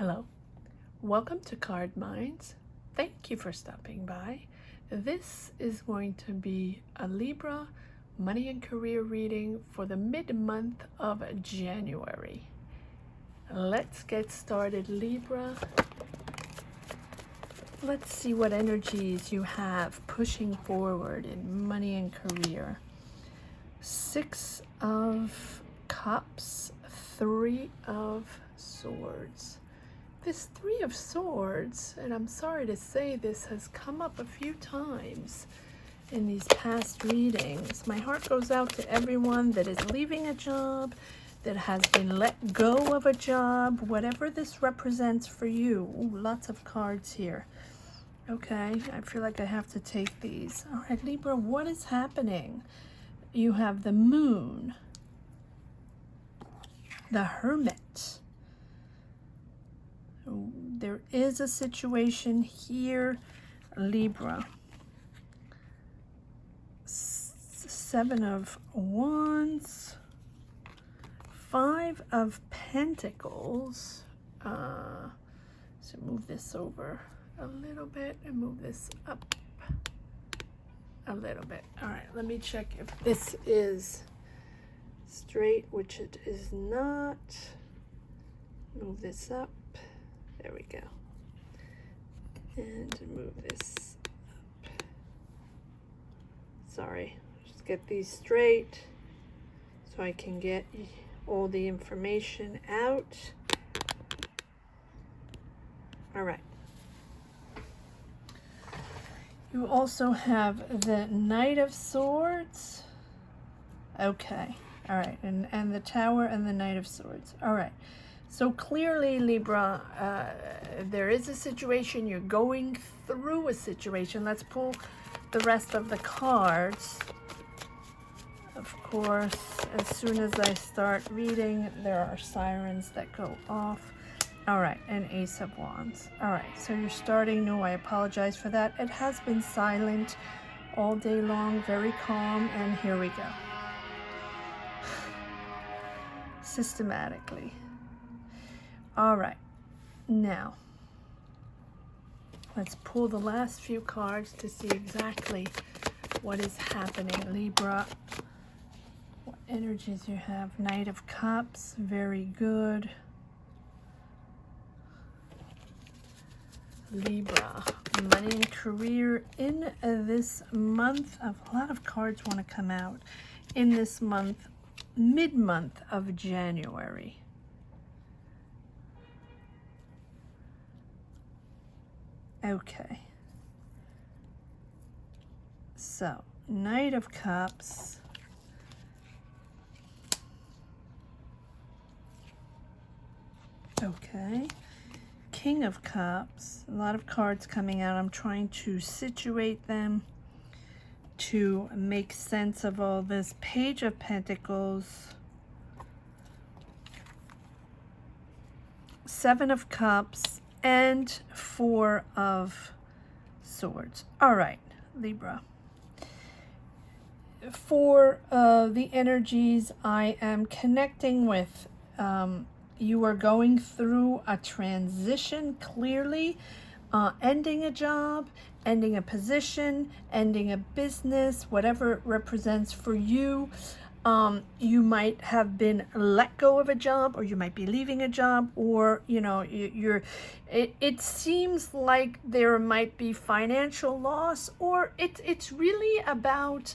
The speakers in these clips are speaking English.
Hello, welcome to Card Minds. Thank you for stopping by. This is going to be a Libra money and career reading for the mid-month of January. Let's get started, Libra. Let's see what energies you have pushing forward in money and career. 6 of Cups, 3 of Swords. This 3 of Swords, and I'm sorry to say this, has come up a few times in these past readings. My heart goes out to everyone that is leaving a job, that has been let go of a job, whatever this represents for you. Ooh, lots of cards here. Okay, I feel like I have to take these. All right, Libra, what is happening? You have the Moon, the Hermit. There is a situation here, Libra. 7 of Wands, 5 of Pentacles. So move this over a little bit and move this up a little bit. All right, let me check if this is straight, which it is not. Move this up. There we go. And move this up. Sorry, just get these straight so I can get all the information out. All right. You also have the Knight of Swords. Okay. All right. And the Tower and the Knight of Swords. All right. So clearly, Libra, there is a situation. You're going through a situation. Let's pull the rest of the cards. Of course, as soon as I start reading, there are sirens that go off. All right, and Ace of Wands. All right, so you're starting new. I apologize for that. It has been silent all day long, very calm, and here we go. Systematically. All right, now let's pull the last few cards to see exactly what is happening, Libra. What energies you have. Knight of Cups, very good. Libra, money and career in this month. A lot of cards want to come out in this month, mid-month of January. Okay. So, Knight of Cups. Okay. King of Cups. A lot of cards coming out. I'm trying to situate them to make sense of all this. Page of Pentacles. 7 of Cups. And 4 of Swords. All right, Libra. For the energies I am connecting with, you are going through a transition, clearly, ending a job, ending a position, ending a business, whatever it represents for you. You might have been let go of a job, or you might be leaving a job, or it seems like there might be financial loss, or it's really about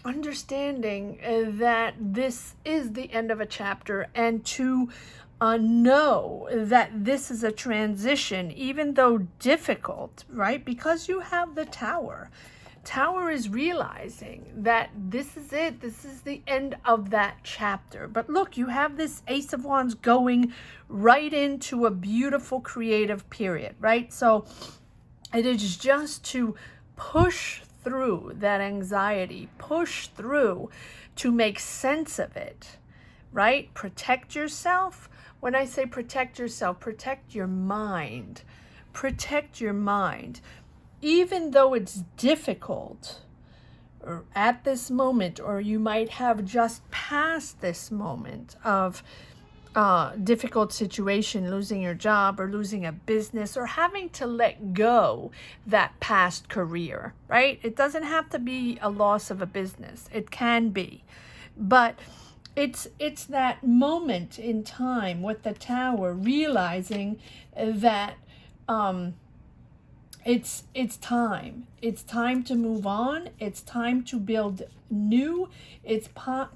understanding that this is the end of a chapter, and to know that this is a transition, even though difficult, right? Because you have the Tower. Tower is realizing that this is it. This is the end of that chapter. But look, you have this Ace of Wands going right into a beautiful creative period, right? So it is just to push through that anxiety, push through to make sense of it, right? Protect yourself. When I say protect yourself, protect your mind. Protect your mind. Even though it's difficult or at this moment, or you might have just passed this moment of difficult situation, losing your job or losing a business or having to let go that past career, right? It doesn't have to be a loss of a business. It can be. But it's that moment in time with the Tower realizing that it's time. It's time to move on. It's time to build new. It's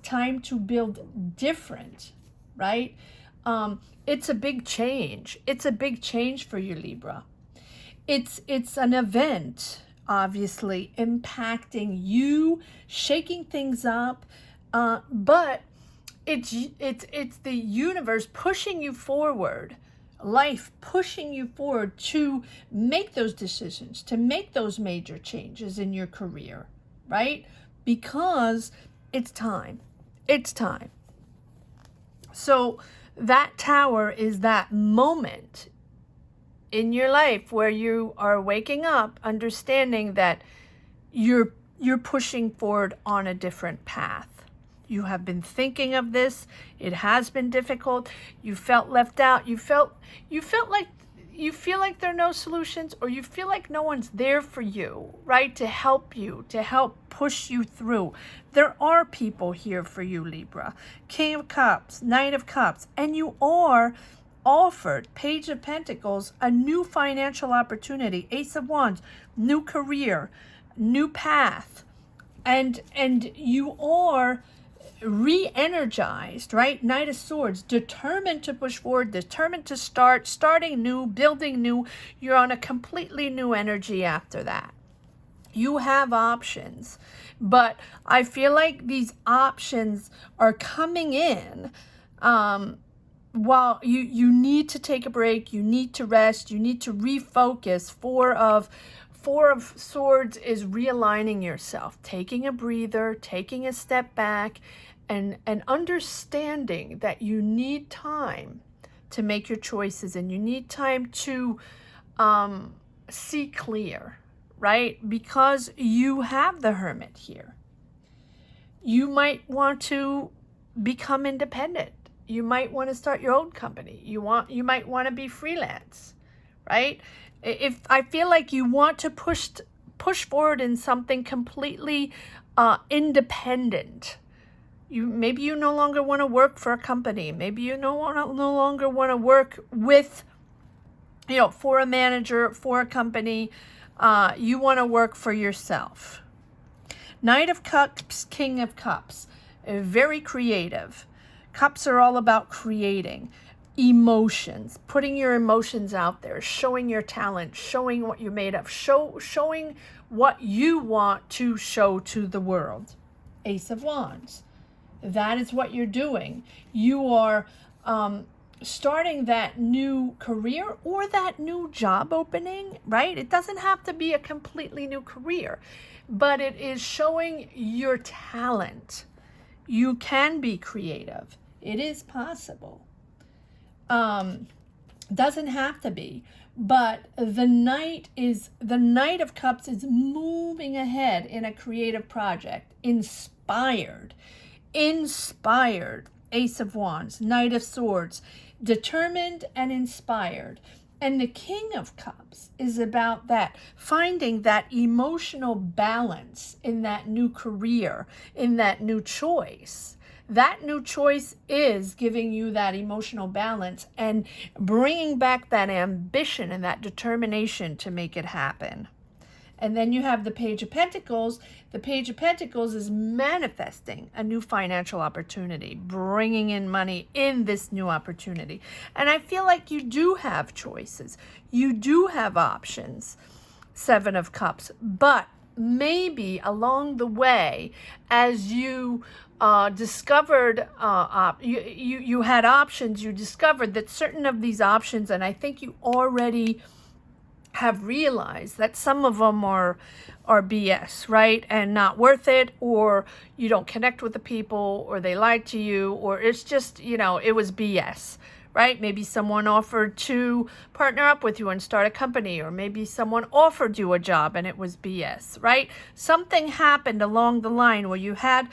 time to build different, right? It's a big change. It's a big change for you, Libra. It's an event, obviously, impacting you, shaking things up, but it's the universe pushing you forward, life pushing you forward to make those decisions, to make those major changes in your career, right? Because it's time. It's time. So that Tower is that moment in your life where you are waking up, understanding that you're pushing forward on a different path. You have been thinking of this. It has been difficult. You felt left out. You feel like there are no solutions, or you feel like no one's there for you, right? To help you, to help push you through. There are people here for you, Libra. King of Cups, Knight of Cups, and you are offered, Page of Pentacles, a new financial opportunity, Ace of Wands, new career, new path, and you are re-energized, right? Knight of Swords, determined to push forward, determined to starting new, building new. You're on a completely new energy after that. You have options, but I feel like these options are coming in while you need to take a break, you need to rest, you need to refocus. Four of Swords is realigning yourself, taking a breather, taking a step back, and understanding that you need time to make your choices, and you need time to see clear, right? Because you have the Hermit here. You might want to become independent. You might want to start your own company. You might want to be freelance, right? If I feel like you want to push forward in something completely independent. Maybe you no longer want to work for a company. Maybe you no longer want to work with, for a manager, for a company. You want to work for yourself. Knight of Cups, King of Cups, very creative. Cups are all about creating emotions, putting your emotions out there, showing your talent, showing what you're made of, showing what you want to show to the world. Ace of Wands. That is what you're doing. You are starting that new career or that new job opening, right? It doesn't have to be a completely new career, but it is showing your talent. You can be creative. It is possible. Doesn't have to be, but the Knight of Cups is moving ahead in a creative project, inspired. Ace of Wands, Knight of Swords, determined and inspired. And the King of Cups is about that, finding that emotional balance in that new career, in that new choice. That new choice is giving you that emotional balance and bringing back that ambition and that determination to make it happen. And then you have the Page of Pentacles. The Page of Pentacles is manifesting a new financial opportunity, bringing in money in this new opportunity. And I feel like you do have choices. You do have options. Seven of Cups. But maybe along the way, as you discovered, you had options, you discovered that certain of these options, and I think you already have realized that some of them are BS, right? And not worth it, or you don't connect with the people, or they lied to you, or it's just, it was BS, right? Maybe someone offered to partner up with you and start a company, or maybe someone offered you a job and it was BS, right? Something happened along the line where you had,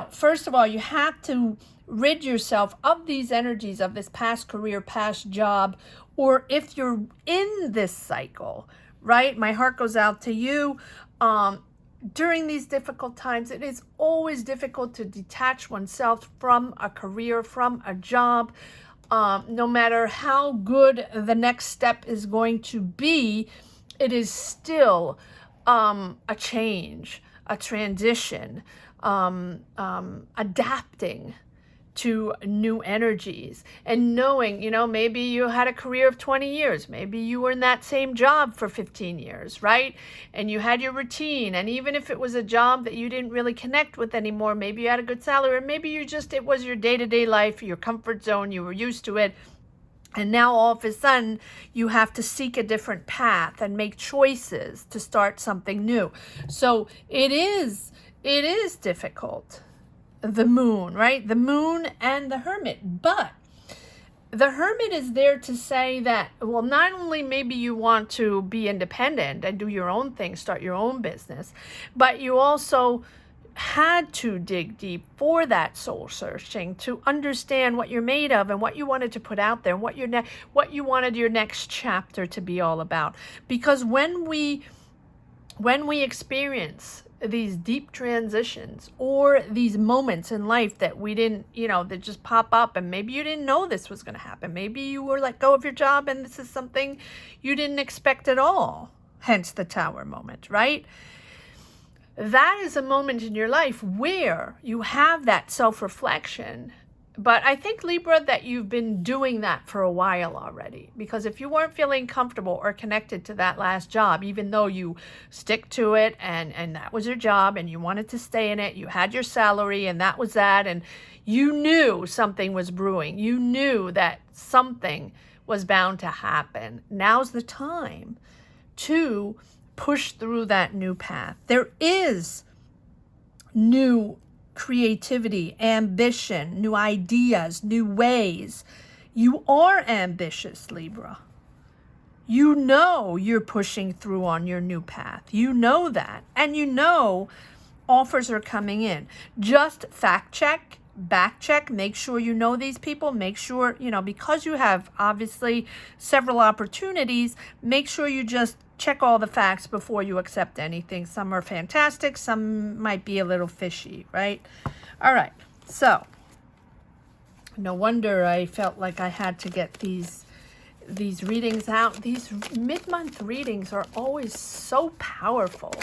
first of all, you have to rid yourself of these energies of this past career, past job, or if you're in this cycle, right? My heart goes out to you. During these difficult times, it is always difficult to detach oneself from a career, from a job. No matter how good the next step is going to be, it is still a change, a transition, adapting to new energies, and knowing, maybe you had a career of 20 years, maybe you were in that same job for 15 years, right? And you had your routine, and even if it was a job that you didn't really connect with anymore, maybe you had a good salary, or maybe it was your day-to-day life, your comfort zone, you were used to it. And now all of a sudden you have to seek a different path and make choices to start something new. So it is difficult. The moon, right? The moon and the hermit. But the hermit is there to say that, well, not only maybe you want to be independent and do your own thing, start your own business, but you also had to dig deep for that soul searching to understand what you're made of and what you wanted to put out there, and what you wanted your next chapter to be all about. Because when we experience these deep transitions or these moments in life that we didn't, that just pop up, and maybe you didn't know this was going to happen. Maybe you were let go of your job and this is something you didn't expect at all. Hence the Tower moment, right? That is a moment in your life where you have that self-reflection. But I think, Libra, that you've been doing that for a while already. Because if you weren't feeling comfortable or connected to that last job, even though you stick to it and that was your job and you wanted to stay in it, you had your salary and that was that, and you knew something was brewing. You knew that something was bound to happen. Now's the time to push through that new path. There is new creativity, ambition, new ideas, new ways. You are ambitious, Libra. You know you're pushing through on your new path. You know that. And offers are coming in. Just fact check, back check, make sure you know these people, make sure, because you have obviously several opportunities, make sure you just check all the facts before you accept anything. Some are fantastic, some might be a little fishy, right? All right, so no wonder I felt like I had to get these readings out. These mid-month readings are always so powerful.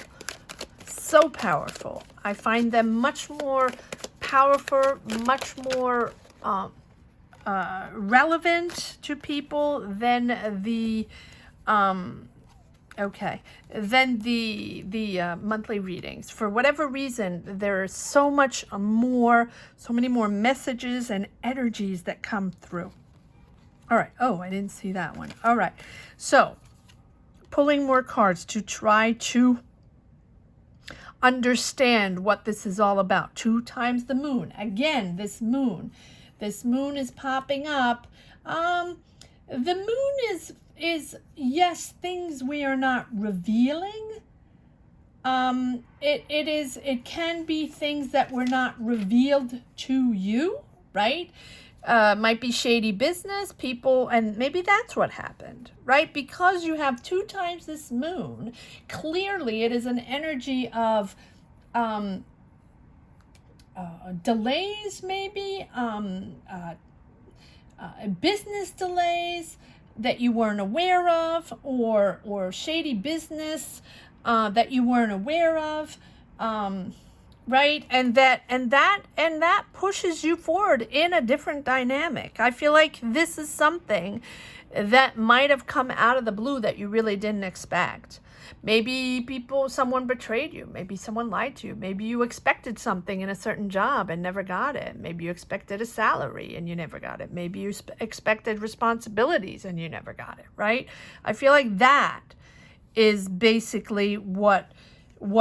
So powerful. I find them much more powerful, much more relevant to people than the monthly readings. For whatever reason, there's so many more messages and energies that come through. All right. Oh, I didn't see that one. All right. So, pulling more cards to try to understand what this is all about. 2 times the moon. Again, this moon is popping up. The moon is yes, things we are not revealing. It can be things that were not revealed to you, right? Might be shady business, people, and maybe that's what happened, right? Because you have 2 times this moon, clearly it is an energy of delays, maybe, business delays that you weren't aware of, or shady business that you weren't aware of, right? And that pushes you forward in a different dynamic. I feel like this is something that might have come out of the blue that you really didn't expect. Maybe someone betrayed you. Maybe someone lied to you. Maybe you expected something in a certain job and never got it. Maybe you expected a salary and you never got it. Maybe you expected responsibilities and you never got it, right? I feel like that is basically what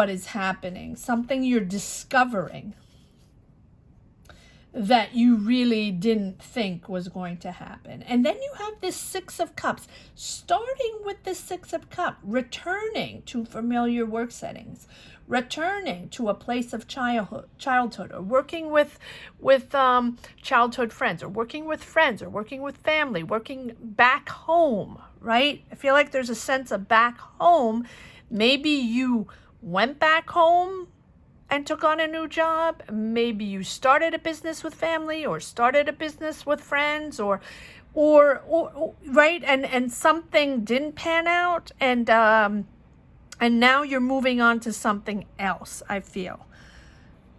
is happening. Something you're discovering that you really didn't think was going to happen. And then you have this Six of Cups, starting with the Six of Cups, returning to familiar work settings, returning to a place of childhood, or working with childhood friends, or working with friends, or working with family, working back home, right? I feel like there's a sense of back home. Maybe you went back home and took on a new job. Maybe you started a business with family, or started a business with friends, or right, and something didn't pan out, and now you're moving on to something else, I feel.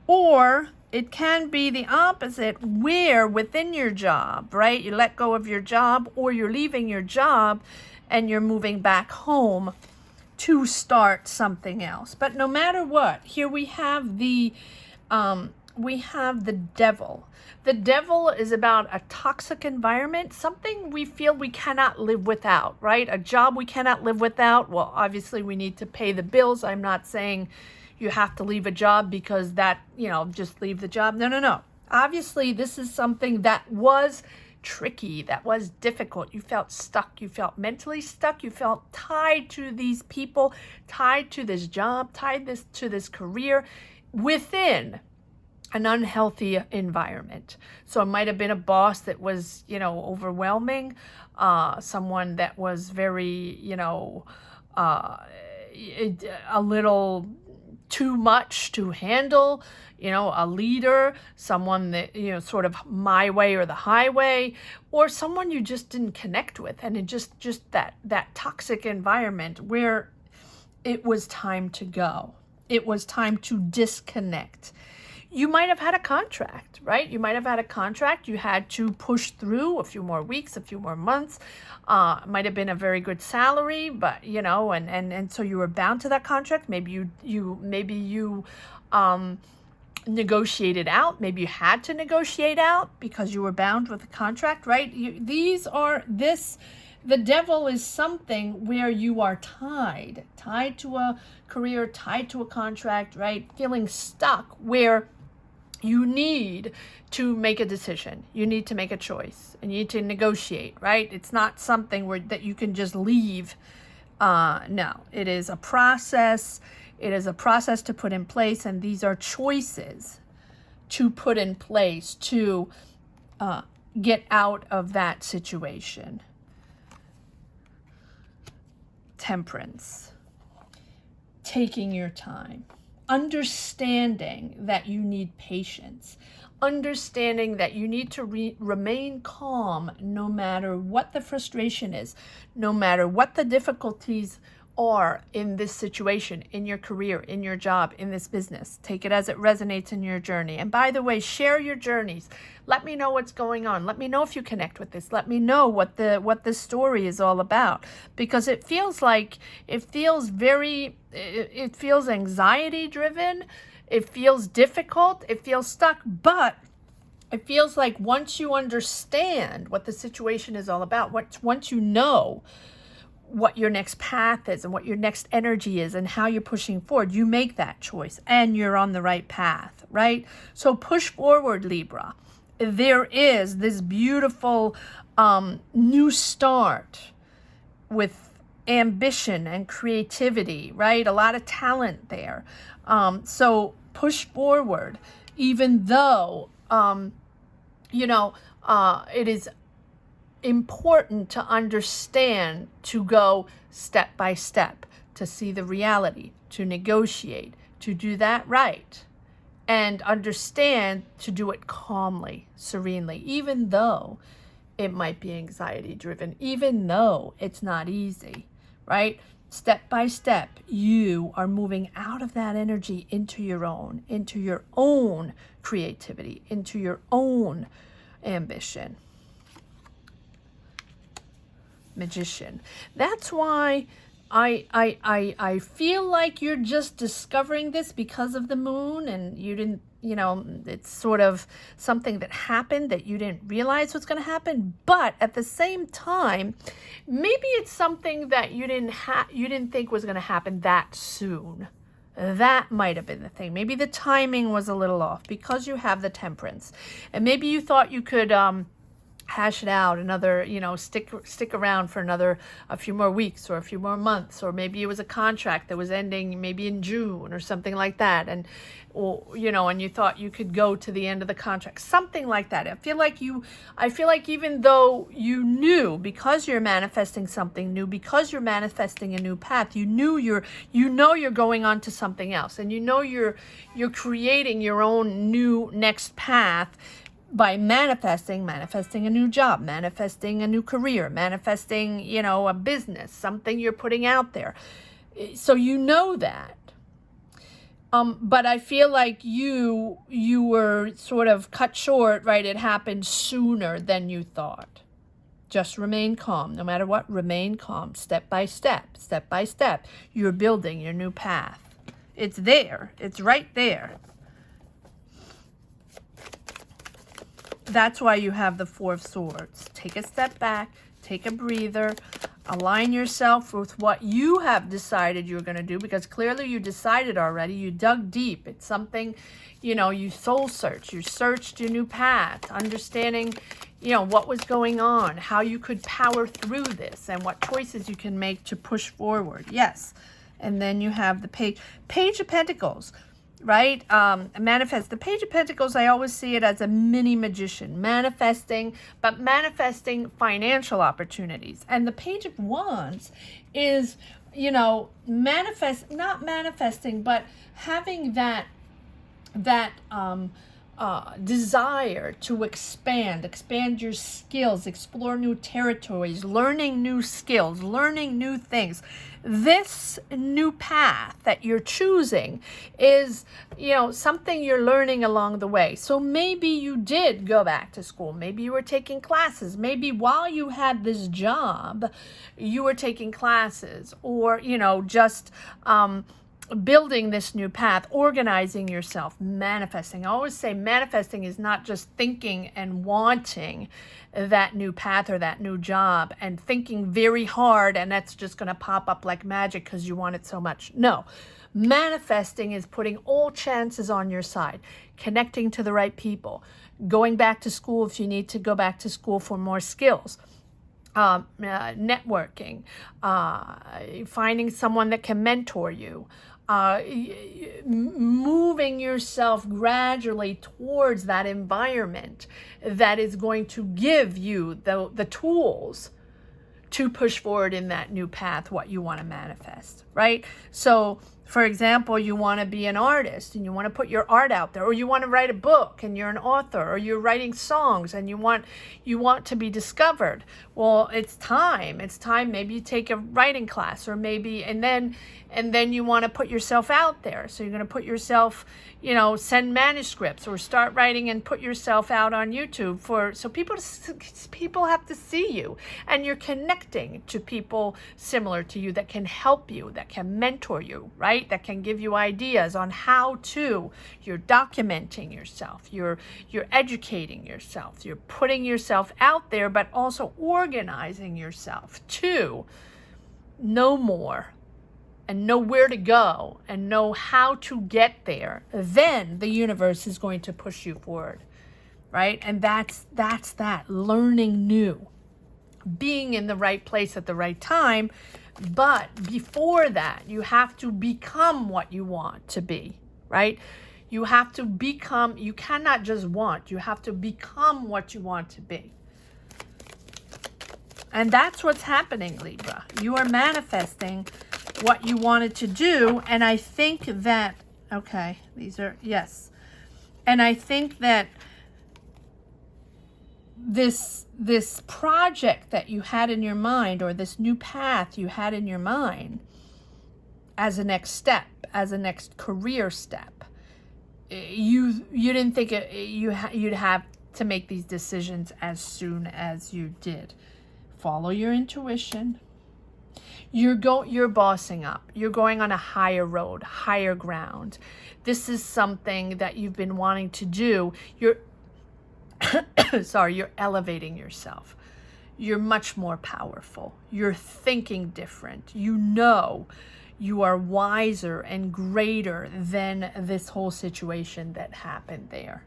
Or it can be the opposite, where within your job, right, you let go of your job, or you're leaving your job and you're moving back home to start something else. But no matter what, here we have the devil. The devil is about a toxic environment, something we feel we cannot live without, right? A job we cannot live without. Well, obviously we need to pay the bills. I'm not saying you have to leave a job because that, just leave the job. No. Obviously, this is something that was tricky, that was difficult. You felt stuck. You felt mentally stuck. You felt tied to these people, tied to this job, tied to this career within an unhealthy environment. So it might have been a boss that was, overwhelming, someone that was very, a little too much to handle, a leader, someone that, sort of my way or the highway, or someone you just didn't connect with. And it just that toxic environment where it was time to go. It was time to disconnect. You might have had a contract, right? You might have had a contract. You had to push through a few more weeks, a few more months. It might have been a very good salary, but and so you were bound to that contract. Maybe you negotiated out. Maybe you had to negotiate out because you were bound with a contract, right? The devil is something where you are tied to a career, tied to a contract, right? Feeling stuck, where you need to make a decision. You need to make a choice, and you need to negotiate, right? It's not something that you can just leave. No, it is a process. It is a process to put in place, and these are choices to put in place to get out of that situation. Temperance. Taking your time. Understanding that you need patience. Understanding that you need to remain calm no matter what the frustration is, no matter what the difficulties are in this situation, in your career, in your job, in this business. Take it as it resonates in your journey. And by the way, share your journeys. Let me know what's going on. Let me know if you connect with this. Let me know what this story is all about, because it feels anxiety driven. It feels difficult. It feels stuck, but it feels like once you understand what the situation is all about, once you know what your next path is and what your next energy is and how you're pushing forward, you make that choice and you're on the right path, right? So push forward, Libra. There is this beautiful new start with ambition and creativity, right? A lot of talent there. So push forward, even though, it is important to understand, to go step by step, to see the reality, to negotiate, to do that right, and understand to do it calmly, serenely, even though it might be anxiety driven, even though it's not easy, right? Step by step, you are moving out of that energy into your own creativity, into your own ambition. Magician. That's why I feel like you're just discovering this because of the moon, and you didn't, it's sort of something that happened that you didn't realize was going to happen. But at the same time, maybe it's something that you didn't think was going to happen that soon. That might have been the thing. Maybe the timing was a little off because you have the Temperance. And maybe you thought you could hash it out another, stick around for a few more weeks or a few more months, or maybe it was a contract that was ending maybe in June or something like that, and you thought you could go to the end of the contract, something like that. I feel like even though you knew, because you're manifesting something new, because you're manifesting a new path, you're going on to something else, and you're creating your own new next path by manifesting a new job, manifesting a new career, manifesting, a business, something you're putting out there. So that. But I feel like you were sort of cut short, right? It happened sooner than you thought. Just remain calm. No matter what, remain calm. Step by step. You're building your new path. It's there. It's right there. That's why you have the Four of Swords. Take a step back, take a breather, align yourself with what you have decided you're going to do, because clearly you decided already. You dug deep. It's something, you soul searched. You searched your new path, understanding, what was going on, how you could power through this, and what choices you can make to push forward. Yes. And then you have the Page of Pentacles. Right? Manifest. The Page of Pentacles, I always see it as a mini magician, manifesting financial opportunities. And the Page of Wands is, not manifesting, but having that desire to expand your skills, explore new territories, learning new skills, learning new things. This new path that you're choosing is, something you're learning along the way. So maybe you did go back to school. Maybe you were taking classes. Maybe while you had this job, you were taking classes, or, just building this new path, organizing yourself, manifesting. I always say manifesting is not just thinking and wanting that new path or that new job and thinking very hard and that's just going to pop up like magic because you want it so much. No, manifesting is putting all chances on your side, connecting to the right people, going back to school if you need to go back to school for more skills. Networking, finding someone that can mentor you, moving yourself gradually towards that environment that is going to give you the tools to push forward in that new path, what you want to manifest, right? So, for example, you want to be an artist and you want to put your art out there, or you want to write a book and you're an author, or you're writing songs and you want to be discovered. Well, it's time. Maybe you take a writing class, or maybe, and then you want to put yourself out there. So you're going to put yourself, send manuscripts or start writing and put yourself out on YouTube so people have to see you, and you're connecting to people similar to you that can help you, that can mentor you, right? That can give you ideas on how to. You're documenting yourself, you're educating yourself, you're putting yourself out there, but also organizing yourself to know more and know where to go and know how to get there. Then the universe is going to push you forward, right? And that's that, learning new, being in the right place at the right time. But before that, you have to become what you want to be, right? You have to become, you cannot just want, you have to become what you want to be. And that's what's happening, Libra. You are manifesting what you wanted to do. And I think that, okay, these are, yes. And I think that this project that you had in your mind, or this new path you had in your mind as a next step, as a next career step, you didn't think you'd have to make these decisions as soon as you did. Follow your intuition. You're bossing up. You're going on a higher road, higher ground. This is something that you've been wanting to do. You're you're elevating yourself. You're much more powerful. You're thinking different. You know You are wiser and greater than this whole situation that happened there.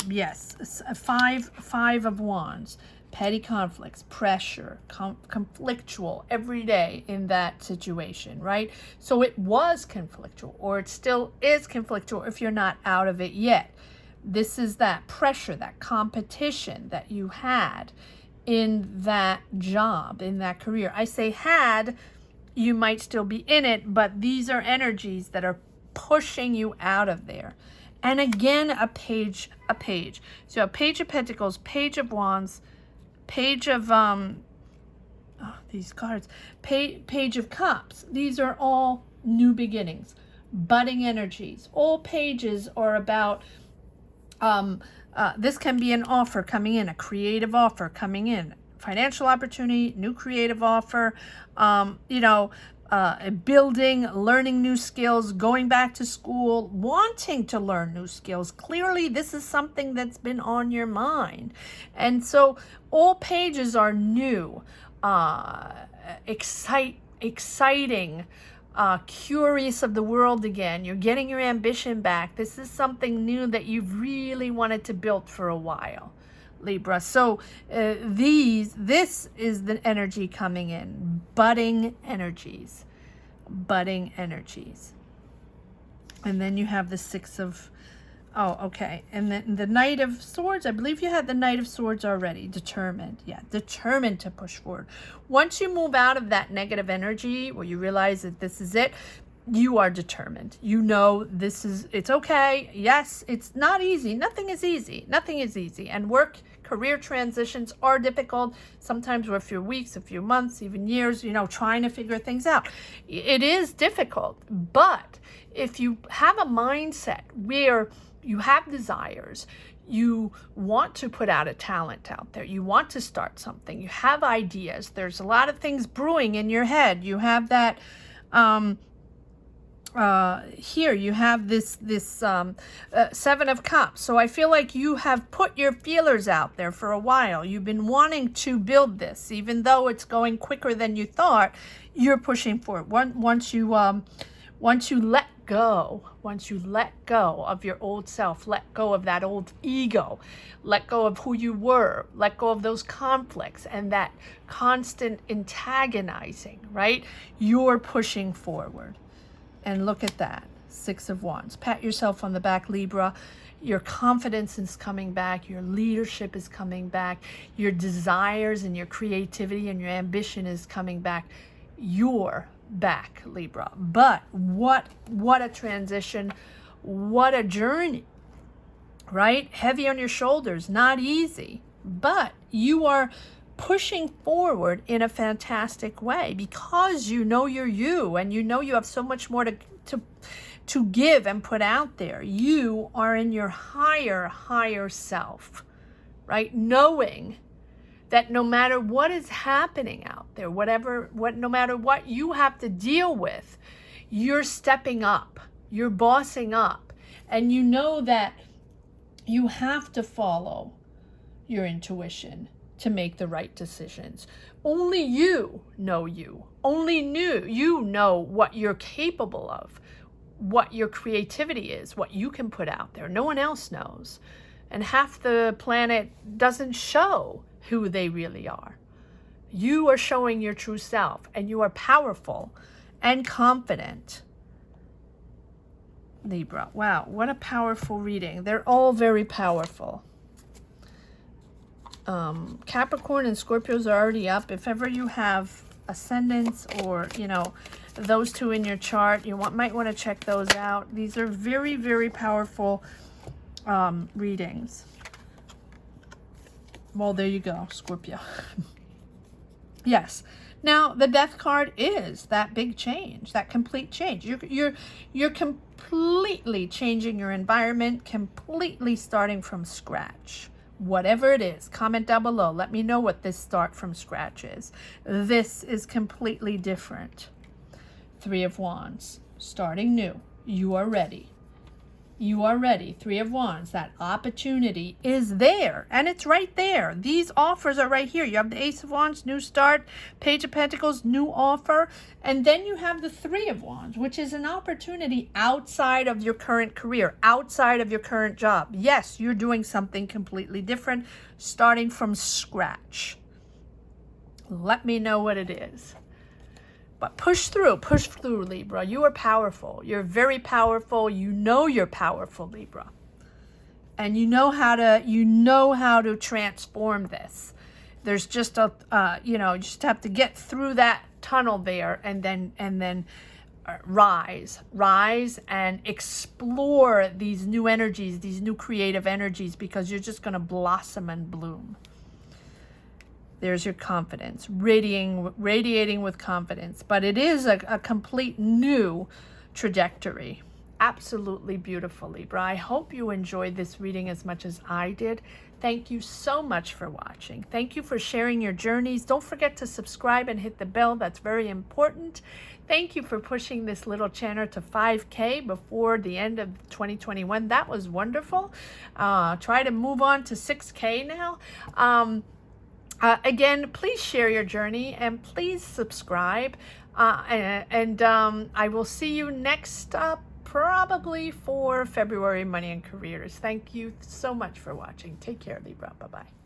Yes, five of wands. Petty conflicts, pressure, conflictual every day in that situation, right? So it was conflictual, or it still is conflictual if you're not out of it yet. This is that pressure, that competition that you had in that job, in that career. I say had, you might still be in it, but these are energies that are pushing you out of there. And again, a page. So a Page of Pentacles, Page of Wands, Page of these cards, Page of Cups. These are all new beginnings, budding energies. All pages are about this can be an offer coming in, a creative offer coming in, financial opportunity, new creative offer, building, learning new skills, going back to school, wanting to learn new skills. Clearly, this is something that's been on your mind. And so all pages are new, exciting, curious of the world again. You're getting your ambition back. This is something new that you've really wanted to build for a while, Libra. So this is the energy coming in, budding energies. And then you have the Six of, and then the Knight of Swords. I believe you had the Knight of Swords already. Determined, determined to push forward. Once you move out of that negative energy, where you realize that this is it, you are determined. You know it's okay. Yes, it's not easy. Nothing is easy. And career transitions are difficult. Sometimes we're a few weeks, a few months, even years, trying to figure things out. It is difficult. But if you have a mindset where you have desires, you want to put out a talent out there, you want to start something, you have ideas, there's a lot of things brewing in your head. You have that here you have this Seven of Cups. So I feel like you have put your feelers out there for a while. You've been wanting to build this, even though it's going quicker than you thought. You're pushing for it. Once you let go of your old self, let go of that old ego, let go of who you were, let go of those conflicts and that constant antagonizing, right? You're pushing forward. And look at that, Six of Wands. Pat yourself on the back, Libra. Your confidence is coming back. Your leadership is coming back. Your desires and your creativity and your ambition is coming back. You're back, Libra. But what a transition. What a journey, right? Heavy on your shoulders, not easy. But you are pushing forward in a fantastic way because you know you're you, and you know you have so much more to give and put out there. You are in your higher self, right? Knowing that no matter what is happening out there, no matter what you have to deal with, you're stepping up, you're bossing up, and you know that you have to follow your intuition to make the right decisions. Only you know you. Only you know what you're capable of, what your creativity is, what you can put out there. No one else knows. And half the planet doesn't show who they really are. You are showing your true self, and you are powerful and confident. Libra. Wow, what a powerful reading. They're all very powerful. Capricorn and Scorpios are already up. If ever you have ascendants or, those two in your chart, you might want to check those out. These are very, very powerful readings. Well, there you go, Scorpio. Yes. Now, the Death card is that big change, that complete change. You're completely changing your environment, completely starting from scratch. Whatever it is, comment down below. Let me know what this start from scratch is. This is completely different. Three of Wands, starting new. You are ready. You are ready. Three of Wands. That opportunity is there. And it's right there. These offers are right here. You have the Ace of Wands, new start. Page of Pentacles, new offer. And then you have the Three of Wands, which is an opportunity outside of your current career, outside of your current job. Yes, you're doing something completely different, starting from scratch. Let me know what it is. But push through, Libra. You are powerful. You're very powerful. You know you're powerful, Libra. And you know how to transform this. There's just you just have to get through that tunnel there and then rise and explore these new energies, these new creative energies, because you're just going to blossom and bloom. There's your confidence, radiating with confidence. But it is a complete new trajectory. Absolutely beautiful, Libra. I hope you enjoyed this reading as much as I did. Thank you so much for watching. Thank you for sharing your journeys. Don't forget to subscribe and hit the bell. That's very important. Thank you for pushing this little channel to 5K before the end of 2021. That was wonderful. Try to move on to 6K now. Again, please share your journey and please subscribe. I will see you next probably for February Money and Careers. Thank you so much for watching. Take care, Libra. Bye-bye.